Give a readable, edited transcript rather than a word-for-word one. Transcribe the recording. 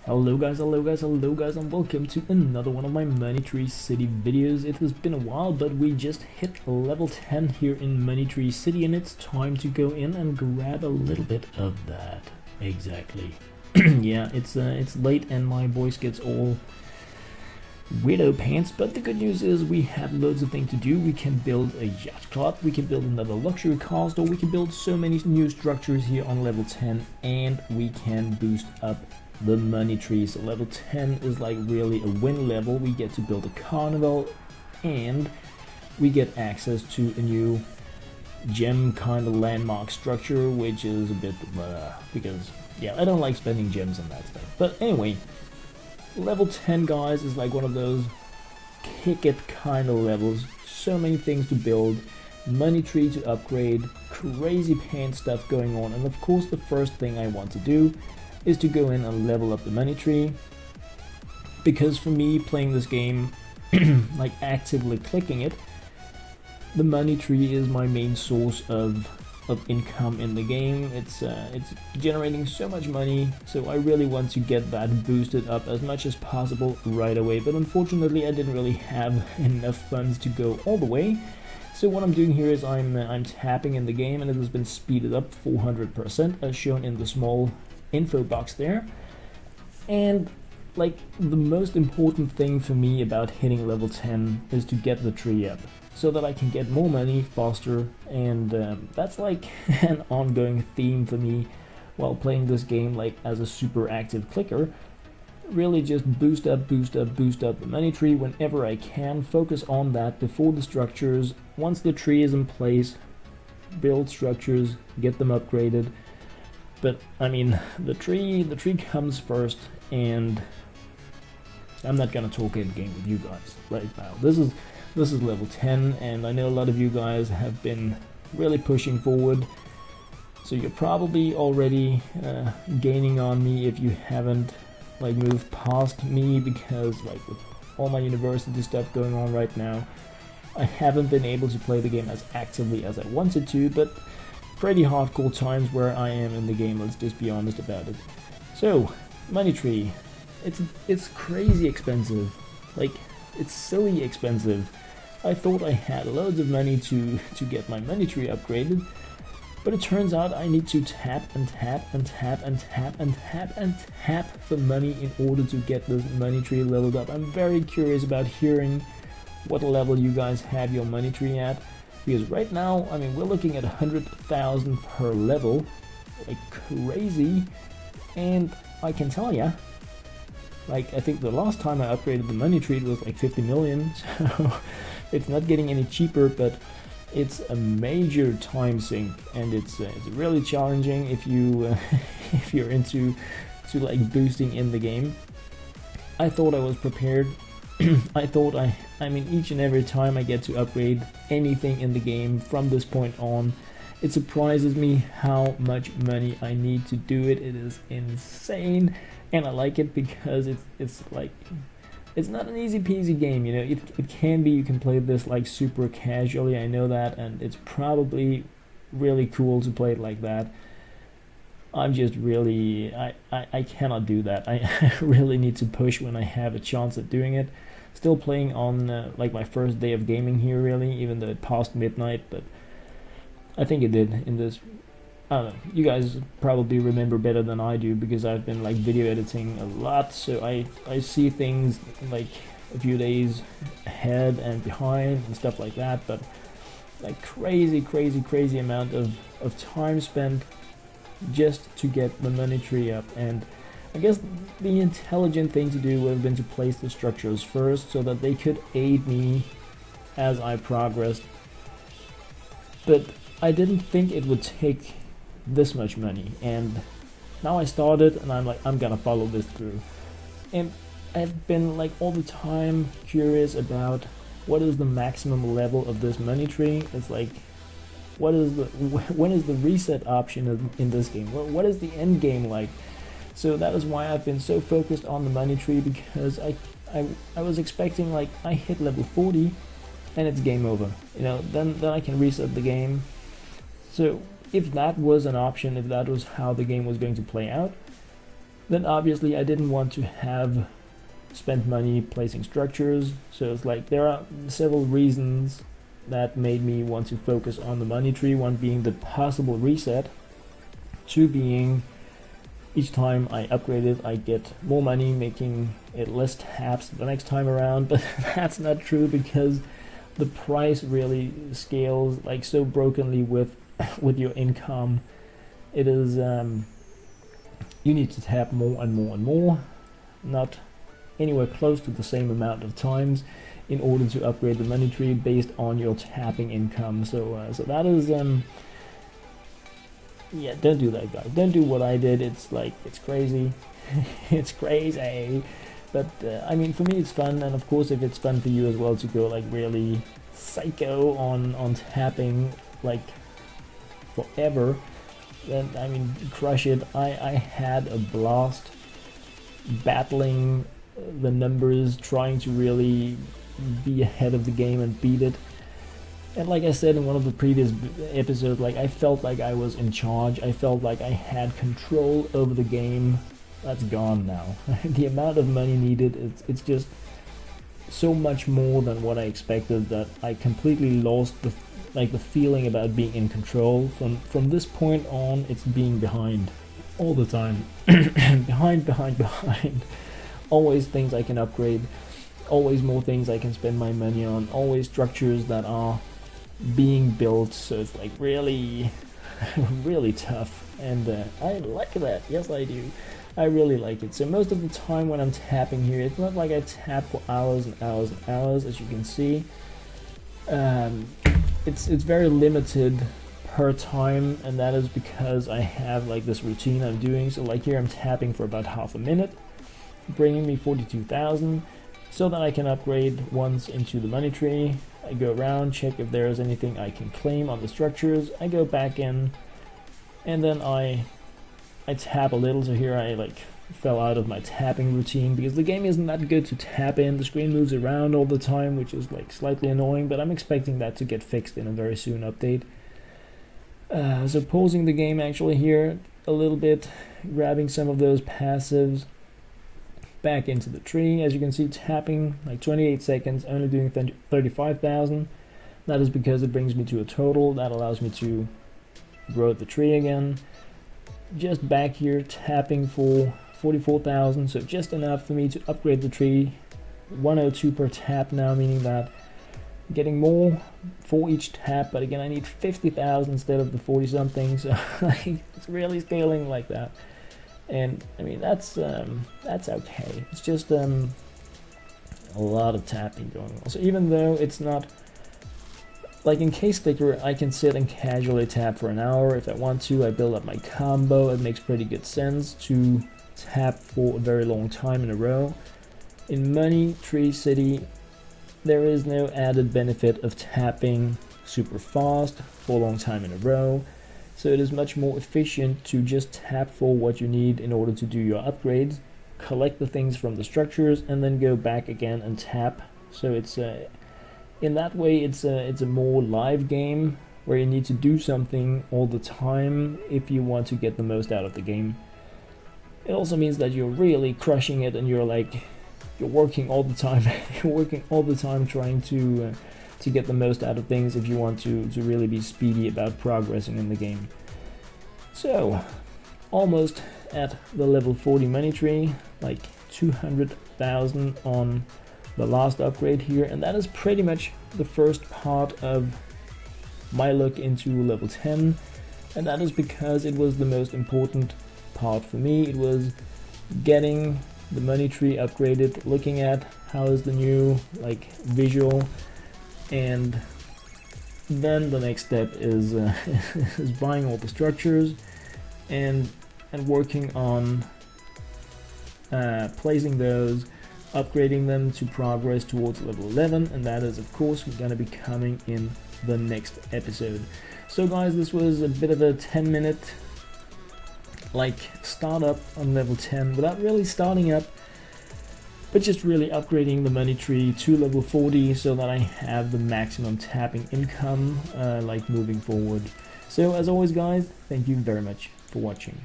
Hello guys, and welcome to another one of my Money Tree City videos. It has been a while, but we just hit level 10 here in Money Tree City, and it's time to go in and grab a little bit of that. Exactly. Yeah, it's late and my voice gets all weirdo pants, but the good news is we have loads of things to do. We can build a yacht club, we can build another luxury car store, we can build so many new structures here on level 10, and we can boost up the money tree. So level 10 is like really a win level. We get to build a carnival and we get access to a new gem kind of landmark structure, which is a bit because yeah, I don't like spending gems on that stuff. But anyway, level 10 guys is like one of those kick it kind of levels. So many things to build, money tree to upgrade, crazy pants stuff going on, and of course the first thing I want to do is to go in and level up the money tree, because for me playing this game like actively clicking it, the money tree is my main source of income in the game. It's generating so much money, so I really want to get that boosted up as much as possible right away, but unfortunately I didn't really have enough funds to go all the way. So what I'm doing here is I'm tapping in the game, and it has been speeded up 400% as shown in the small info box there. And like the most important thing for me about hitting level 10 is to get the tree up so that I can get more money faster, and that's like an ongoing theme for me while playing this game, like as a super active clicker. Really just boost up the money tree whenever I can, focus on that before the structures. Once the tree is in place, build structures, get them upgraded. But I mean, the tree comes first, and I'm not gonna talk in game with you guys right now. This is level 10, and I know a lot of you guys have been really pushing forward, so you're probably already gaining on me if you haven't like moved past me, because like with all my university stuff going on right now, I haven't been able to play the game as actively as I wanted to, but pretty hardcore times where I am in the game, let's just be honest about it. So, money tree, it's crazy expensive, like it's silly expensive. I thought I had loads of money to get my money tree upgraded, but it turns out I need to tap for money in order to get this money tree leveled up. I'm very curious about hearing what level you guys have your money tree at, because right now, I mean, we're looking at 100,000 per level, like crazy. And I can tell ya, like I think the last time I upgraded the money tree it was like 50 million, so it's not getting any cheaper, but it's a major time sink, and it's really challenging if you if you're into like boosting in the game. I thought I was prepared. I mean, each and every time I get to upgrade anything in the game from this point on, it surprises me how much money I need to do it. It is insane, and I like it because it's like, it's not an easy peasy game, you know. It can be, you can play this like super casually, I know that, and it's probably really cool to play it like that. I'm just really, I cannot do that. I really need to push when I have a chance at doing it. Still playing on like my first day of gaming here, really, even though it passed midnight, but I think it did in this. I don't know, you guys probably remember better than I do, because I've been like video editing a lot, so I see things like a few days ahead and behind and stuff like that. But like crazy amount of time spent just to get the money tree up. And I guess the intelligent thing to do would have been to place the structures first so that they could aid me as I progressed. But I didn't think it would take this much money, and now I started and I'm like, I'm gonna follow this through. And I've been like all the time curious about what is the maximum level of this money tree. It's like, when is the reset option in this game? What is the end game like? So that is why I've been so focused on the money tree, because I was expecting, like, I hit level 40 and it's game over, you know, then I can reset the game. So if that was an option, if that was how the game was going to play out, Then obviously I didn't want to have spent money placing structures, so it's like there are several reasons that made me want to focus on the money tree. One being the possible reset, two being each time I upgrade it I get more money, making it less taps the next time around. But that's not true, because the price really scales like so brokenly with your income. It is you need to tap more and more and more, not anywhere close to the same amount of times, in order to upgrade the money tree based on your tapping income. So so that is yeah, don't do that, guys. Don't do what I did. It's like, it's crazy. It's crazy. But I mean, for me it's fun, and of course if it's fun for you as well to go like really psycho on tapping like forever, then I mean, crush it. I had a blast battling the numbers, trying to really be ahead of the game and beat it. And like I said in one of the previous episodes, like I felt like I was in charge. I felt like I had control over the game. That's gone now. The amount of money needed, it's just so much more than what I expected, that I completely lost the feeling about being in control. From this point on, it's being behind all the time. behind. Always things I can upgrade, always more things I can spend my money on, always structures that are being built. So it's like really really tough, and I like that. Yes, I do. I really like it. So most of the time when I'm tapping here, it's not like I tap for hours and hours and hours, as you can see. It's very limited per time, and that is because I have like this routine I'm doing. So like here I'm tapping for about half a minute, bringing me 42,000, so that I can upgrade once into the money tree. I go around, check if there is anything I can claim on the structures. I go back in, and then I tap a little. So here I like fell out of my tapping routine because the game isn't that good to tap in. The screen moves around all the time, which is like slightly annoying, but I'm expecting that to get fixed in a very soon update. So pausing the game actually here a little bit, grabbing some of those passives, back into the tree. As you can see, tapping like 28 seconds, only doing 35,000. That is because it brings me to a total that allows me to grow the tree again. Just back here tapping for 44,000, so just enough for me to upgrade the tree. 102 per tap now, meaning that I'm getting more for each tap, but again I need 50,000 instead of the 40 something, so it's really scaling like that. And I mean, that's okay. It's just a lot of tapping going on. So even though it's not like in case clicker, I can sit and casually tap for an hour if I want to. I build up my combo. It makes pretty good sense to tap for a very long time in a row. In Money Tree City, there is no added benefit of tapping super fast for a long time in a row. So it is much more efficient to just tap for what you need in order to do your upgrades, collect the things from the structures, and then go back again and tap. So it's in that way it's a more live game where you need to do something all the time if you want to get the most out of the game. It also means that you're really crushing it, and you're working all the time. You're working all the time trying to get the most out of things if you want to really be speedy about progressing in the game. So almost at the level 40 money tree, like 200,000 on the last upgrade here, and that is pretty much the first part of my look into level 10, and that is because it was the most important part for me. It was getting the money tree upgraded, looking at how is the new like visual, and then the next step is is buying all the structures and working on placing those, upgrading them to progress towards level 11, and that is of course going to be coming in the next episode. So guys, this was a bit of a 10-minute like startup on level 10 without really starting up, but just really upgrading the money tree to level 40 so that I have the maximum tapping income like moving forward. So as always guys, thank you very much for watching.